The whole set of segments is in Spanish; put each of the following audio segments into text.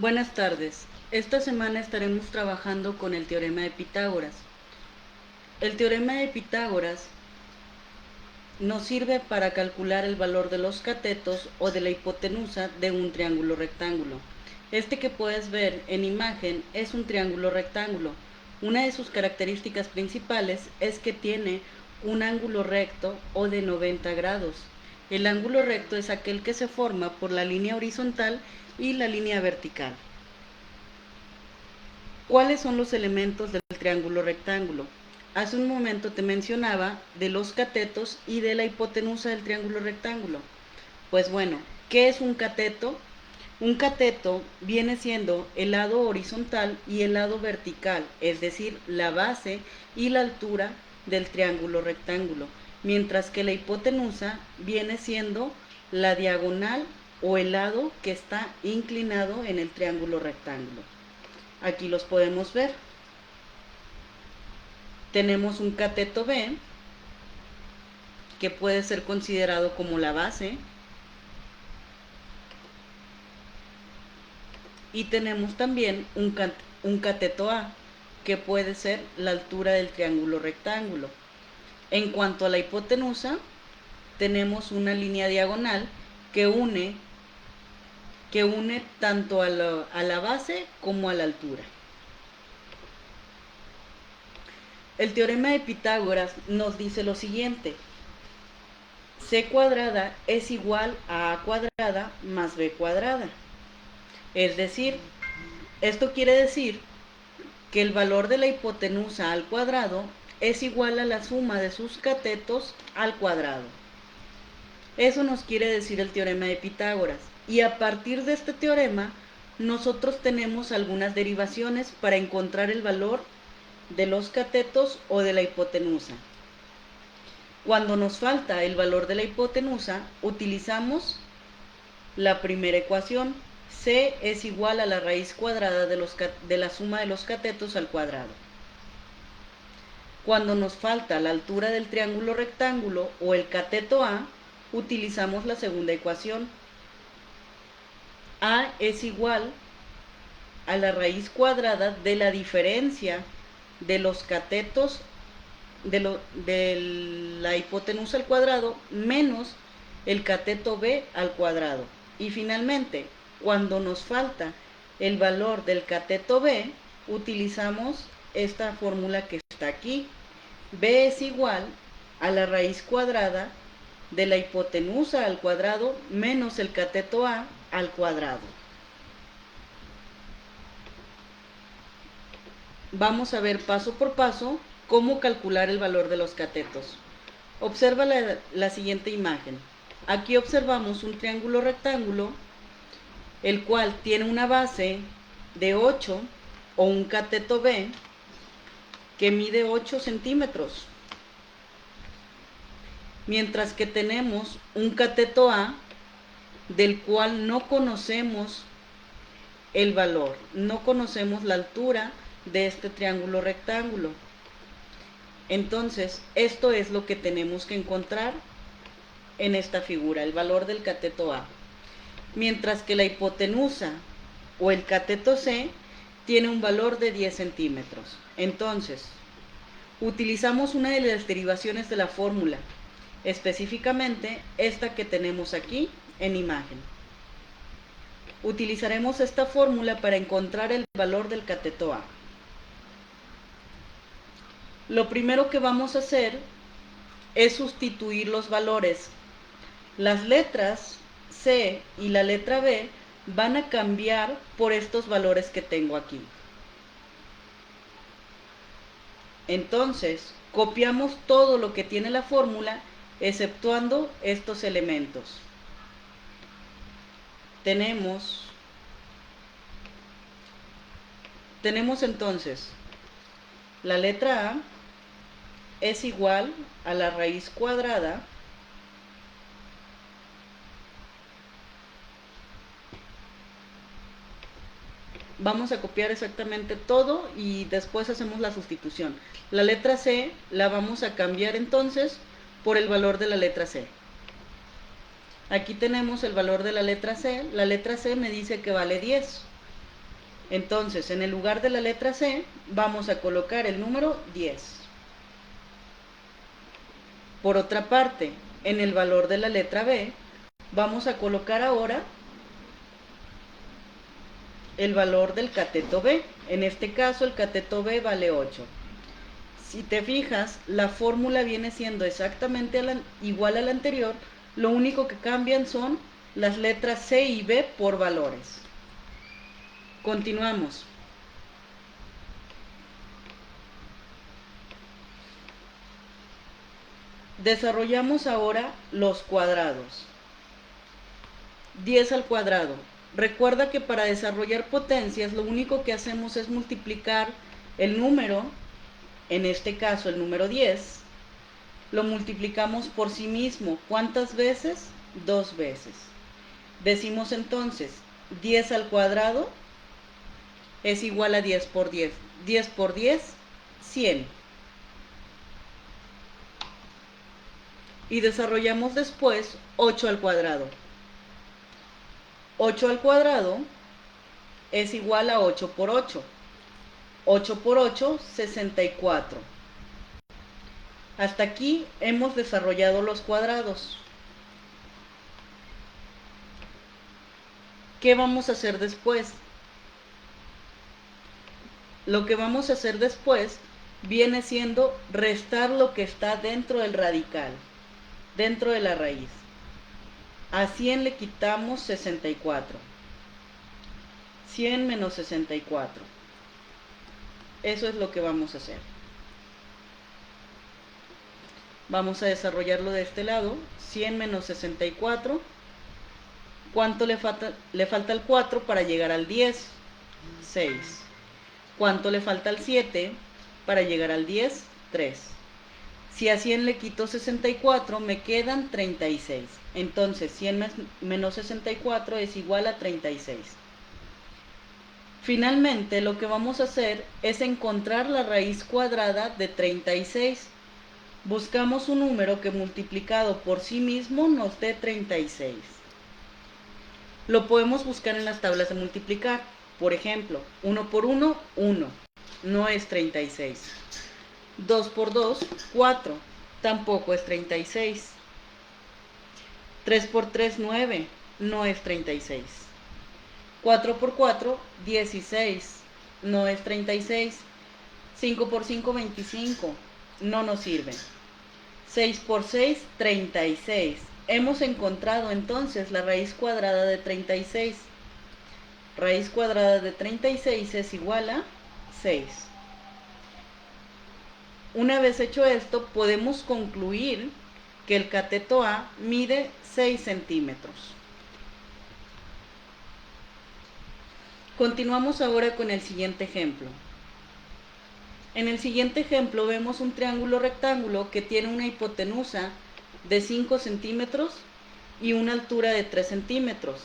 Buenas tardes. Esta semana estaremos trabajando con el teorema de Pitágoras. El teorema de Pitágoras nos sirve para calcular el valor de los catetos o de la hipotenusa de un triángulo rectángulo. Este que puedes ver en imagen es un triángulo rectángulo. Una de sus características principales es que tiene un ángulo recto o de 90 grados. El ángulo recto es aquel que se forma por la línea horizontal y la línea vertical. ¿Cuáles son los elementos del triángulo rectángulo? Hace un momento te mencionaba de los catetos y de la hipotenusa del triángulo rectángulo. Pues bueno, ¿qué es un cateto? Un cateto viene siendo el lado horizontal y el lado vertical, es decir, la base y la altura del triángulo rectángulo, mientras que la hipotenusa viene siendo la diagonal o el lado que está inclinado en el triángulo rectángulo. Aquí los podemos ver. Tenemos un cateto B, que puede ser considerado como la base. Y tenemos también un cateto A, que puede ser la altura del triángulo rectángulo. En cuanto a la hipotenusa, tenemos una línea diagonal que une tanto a la base como a la altura. El teorema de Pitágoras nos dice lo siguiente: C cuadrada es igual a A cuadrada más B cuadrada. Es decir, esto quiere decir que el valor de la hipotenusa al cuadrado es igual a la suma de sus catetos al cuadrado. Eso nos quiere decir el teorema de Pitágoras. Y a partir de este teorema, nosotros tenemos algunas derivaciones para encontrar el valor de los catetos o de la hipotenusa. Cuando nos falta el valor de la hipotenusa, utilizamos la primera ecuación. C es igual a la raíz cuadrada de la suma de los catetos al cuadrado. Cuando nos falta la altura del triángulo rectángulo o el cateto A, utilizamos la segunda ecuación. A es igual a la raíz cuadrada de la diferencia de los catetos de la hipotenusa al cuadrado menos el cateto B al cuadrado. Y finalmente, cuando nos falta el valor del cateto B, utilizamos esta fórmula que está aquí. B es igual a la raíz cuadrada de la hipotenusa al cuadrado menos el cateto A al cuadrado. Vamos a ver paso por paso cómo calcular el valor de los catetos. Observa la siguiente imagen. Aquí observamos un triángulo rectángulo, el cual tiene una base de 8 o un cateto B que mide 8 centímetros. Mientras que tenemos un cateto A del cual no conocemos el valor, no conocemos la altura de este triángulo rectángulo. Entonces, esto es lo que tenemos que encontrar en esta figura, el valor del cateto A. Mientras que la hipotenusa o el cateto C tiene un valor de 10 centímetros. Entonces, utilizamos una de las derivaciones de la fórmula, específicamente esta que tenemos aquí en imagen. Utilizaremos esta fórmula para encontrar el valor del cateto A. Lo primero que vamos a hacer es sustituir los valores. Las letras C y la letra B van a cambiar por estos valores que tengo aquí. Entonces, copiamos todo lo que tiene la fórmula, exceptuando estos elementos. Tenemos entonces la letra A es igual a la raíz cuadrada vamos a copiar exactamente todo y después hacemos la sustitución. La letra C la vamos a cambiar entonces por el valor de la letra C. Aquí tenemos el valor de la letra C. La letra C me dice que vale 10. Entonces, en el lugar de la letra C, vamos a colocar el número 10. Por otra parte, en el valor de la letra B, vamos a colocar ahora el valor del cateto B. En este caso, el cateto B vale 8. Si te fijas, la fórmula viene siendo exactamente igual a la anterior, lo único que cambian son las letras C y B por valores. Continuamos. Desarrollamos ahora los cuadrados. 10 al cuadrado. Recuerda que para desarrollar potencias lo único que hacemos es multiplicar el número, en este caso el número 10, lo multiplicamos por sí mismo. ¿Cuántas veces? 2 veces. Decimos entonces 10 al cuadrado es igual a 10 por 10. 10 por 10, 100. Y desarrollamos después 8 al cuadrado. 8 al cuadrado es igual a 8 por 8. 8 por 8, 64. Hasta aquí hemos desarrollado los cuadrados. ¿Qué vamos a hacer después? Lo que vamos a hacer después viene siendo restar lo que está dentro del radical, dentro de la raíz. A 100 le quitamos 64. 100 menos 64. Eso es lo que vamos a hacer. Vamos a desarrollarlo de este lado. 100 menos 64. ¿Cuánto le falta? Le falta el 4 para llegar al 10. 6. ¿Cuánto le falta al 7 para llegar al 10? 3. Si a 100 le quito 64, me quedan 36. Entonces, 100 menos 64 es igual a 36. Finalmente, lo que vamos a hacer es encontrar la raíz cuadrada de 36. Buscamos un número que multiplicado por sí mismo nos dé 36. Lo podemos buscar en las tablas de multiplicar. Por ejemplo, 1 por 1, 1. No es 36. 2 por 2, 4. Tampoco es 36. 3 por 3, 9. No es 36. 4 por 4, 16. No es 36. 5 por 5, 25. No nos sirve. 6 por 6, 36. Hemos encontrado entonces la raíz cuadrada de 36. Raíz cuadrada de 36 es igual a 6. Una vez hecho esto, podemos concluir que el cateto A mide 6 centímetros. Continuamos ahora con el siguiente ejemplo. En el siguiente ejemplo vemos un triángulo rectángulo que tiene una hipotenusa de 5 centímetros y una altura de 3 centímetros.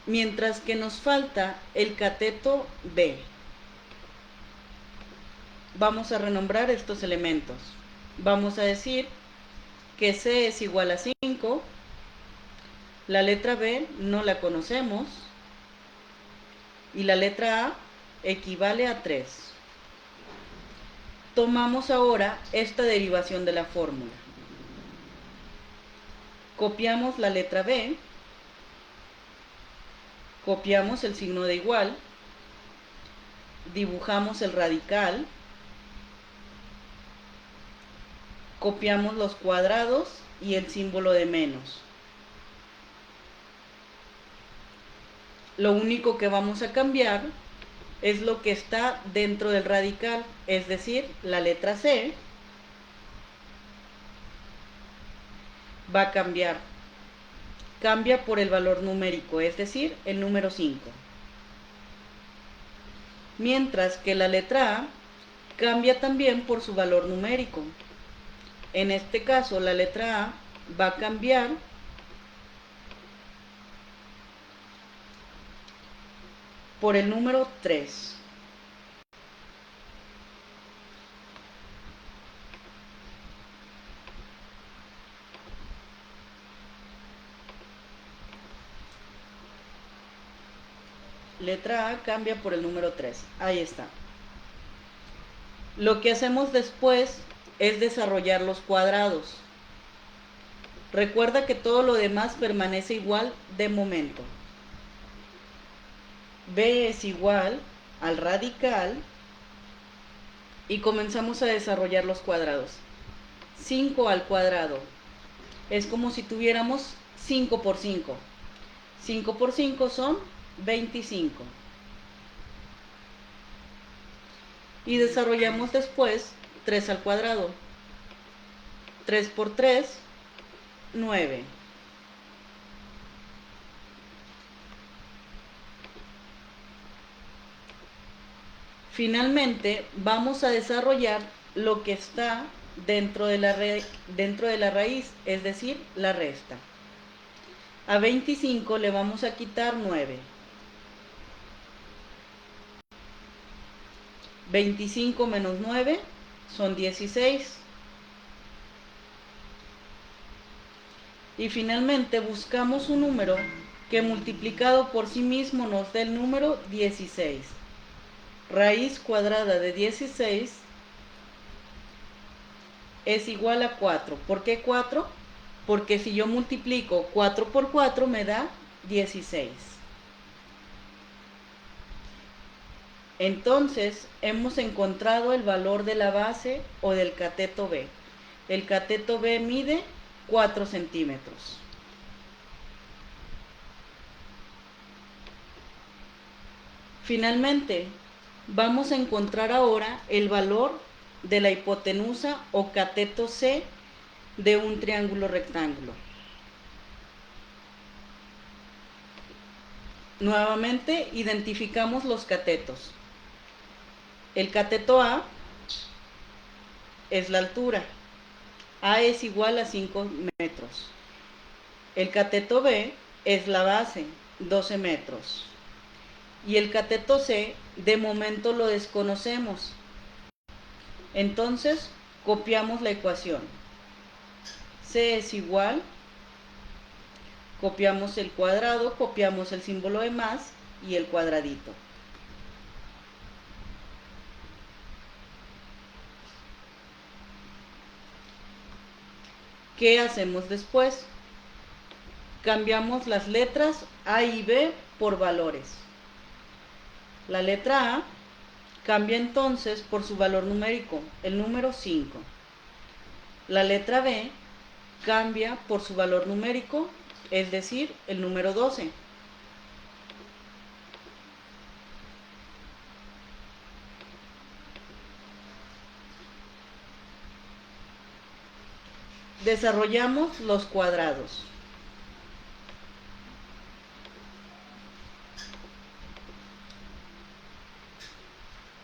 Mientras que nos falta el cateto B. Vamos a renombrar estos elementos. Vamos a decir que C es igual a 5. La letra B no la conocemos. Y la letra A equivale a 3. Tomamos ahora esta derivación de la fórmula. Copiamos la letra B. Copiamos el signo de igual. Dibujamos el radical. Copiamos los cuadrados y el símbolo de menos. Lo único que vamos a cambiar es lo que está dentro del radical, es decir, la letra C va a cambiar. Cambia por el valor numérico, es decir, el número 5. Mientras que la letra A cambia también por su valor numérico. En este caso, la letra A va a cambiar por el número 3. letra A cambia por el número 3. Ahí está. Lo que hacemos después es desarrollar los cuadrados. Recuerda que todo lo demás permanece igual de momento. B es igual al radical y comenzamos a desarrollar los cuadrados. 5 al cuadrado. Es como si tuviéramos 5 por 5. 5 por 5 son 25. Y desarrollamos después 3 al cuadrado. 3 por 3, 9. Finalmente vamos a desarrollar lo que está dentro de la raíz, es decir, la resta. A 25 le vamos a quitar 9. 25 menos 9 son 16. Y finalmente buscamos un número que multiplicado por sí mismo nos dé el número 16. Raíz cuadrada de 16 es igual a 4. ¿Por qué 4? Porque si yo multiplico 4 por 4 me da 16. Entonces hemos encontrado el valor de la base o del cateto B. El cateto B mide 4 centímetros. Finalmente, vamos a encontrar ahora el valor de la hipotenusa o cateto C de un triángulo rectángulo. Nuevamente identificamos los catetos. El cateto A es la altura. A es igual a 5 metros. El cateto B es la base, 12 metros. Y el cateto C, de momento lo desconocemos. Entonces, copiamos la ecuación. C es igual, copiamos el cuadrado, copiamos el símbolo de más y el cuadradito. ¿Qué hacemos después? Cambiamos las letras A y B por valores. La letra A cambia entonces por su valor numérico, el número 5. La letra B cambia por su valor numérico, es decir, el número 12. Desarrollamos los cuadrados.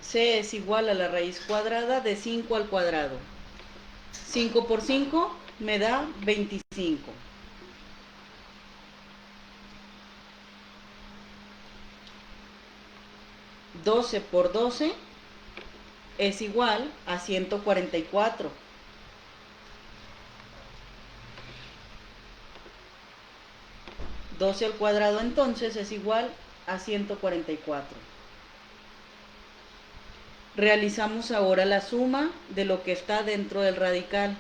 C es igual a la raíz cuadrada de 5 al cuadrado. 5 por 5 me da 25. 12 por 12 es igual a 144. 12 al cuadrado entonces es igual a 144. Realizamos ahora la suma de lo que está dentro del radical.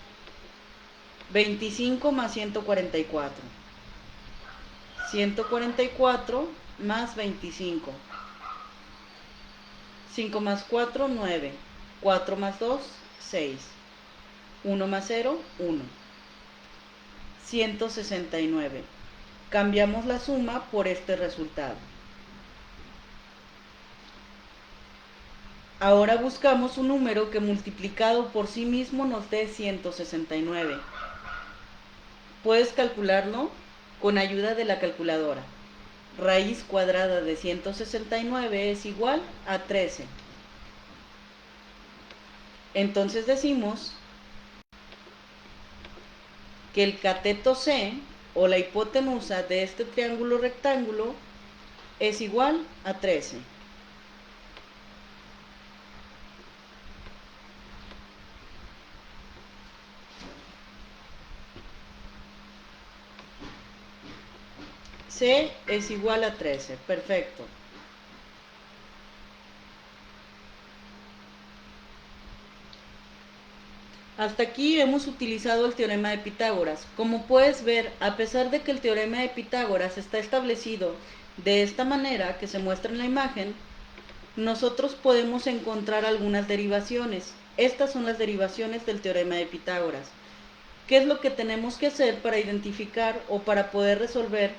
25 más 144. 144 más 25. 5 más 4, 9. 4 más 2, 6. 1 más 0, 1. 169. Cambiamos la suma por este resultado. Ahora buscamos un número que multiplicado por sí mismo nos dé 169. Puedes calcularlo con ayuda de la calculadora. Raíz cuadrada de 169 es igual a 13. Entonces decimos que el cateto C o la hipotenusa de este triángulo rectángulo es igual a 13. C es igual a 13. Perfecto. Hasta aquí hemos utilizado el teorema de Pitágoras. Como puedes ver, a pesar de que el teorema de Pitágoras está establecido de esta manera que se muestra en la imagen, nosotros podemos encontrar algunas derivaciones. Estas son las derivaciones del teorema de Pitágoras. ¿Qué es lo que tenemos que hacer para identificar o para poder resolver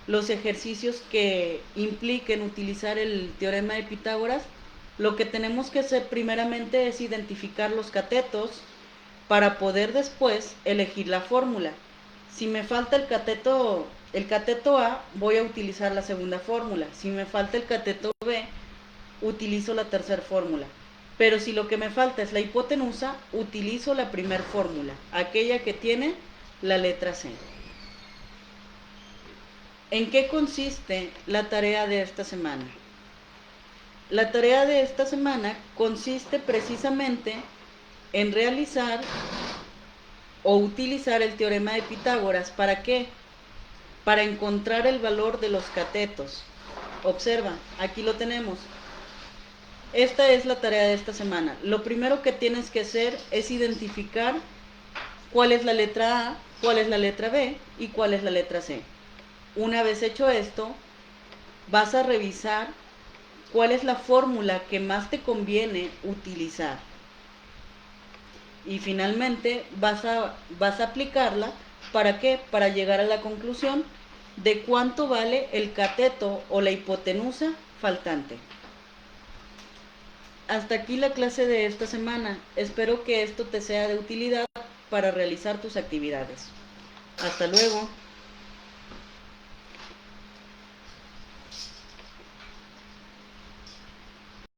los ejercicios que impliquen utilizar el teorema de Pitágoras? Lo que tenemos que hacer primeramente es identificar los catetos para poder después elegir la fórmula. Si me falta el cateto A, voy a utilizar la segunda fórmula. Si me falta el cateto B, utilizo la tercera fórmula. Pero si lo que me falta es la hipotenusa, utilizo la primera fórmula, aquella que tiene la letra C. ¿En qué consiste la tarea de esta semana? La tarea de esta semana consiste precisamente en realizar o utilizar el teorema de Pitágoras. ¿Para qué? Para encontrar el valor de los catetos. Observa, aquí lo tenemos. Esta es la tarea de esta semana. Lo primero que tienes que hacer es identificar cuál es la letra A, cuál es la letra B y cuál es la letra C. Una vez hecho esto, vas a revisar cuál es la fórmula que más te conviene utilizar. Y finalmente vas a aplicarla. ¿Para qué? Para llegar a la conclusión de cuánto vale el cateto o la hipotenusa faltante. Hasta aquí la clase de esta semana. Espero que esto te sea de utilidad para realizar tus actividades. Hasta luego.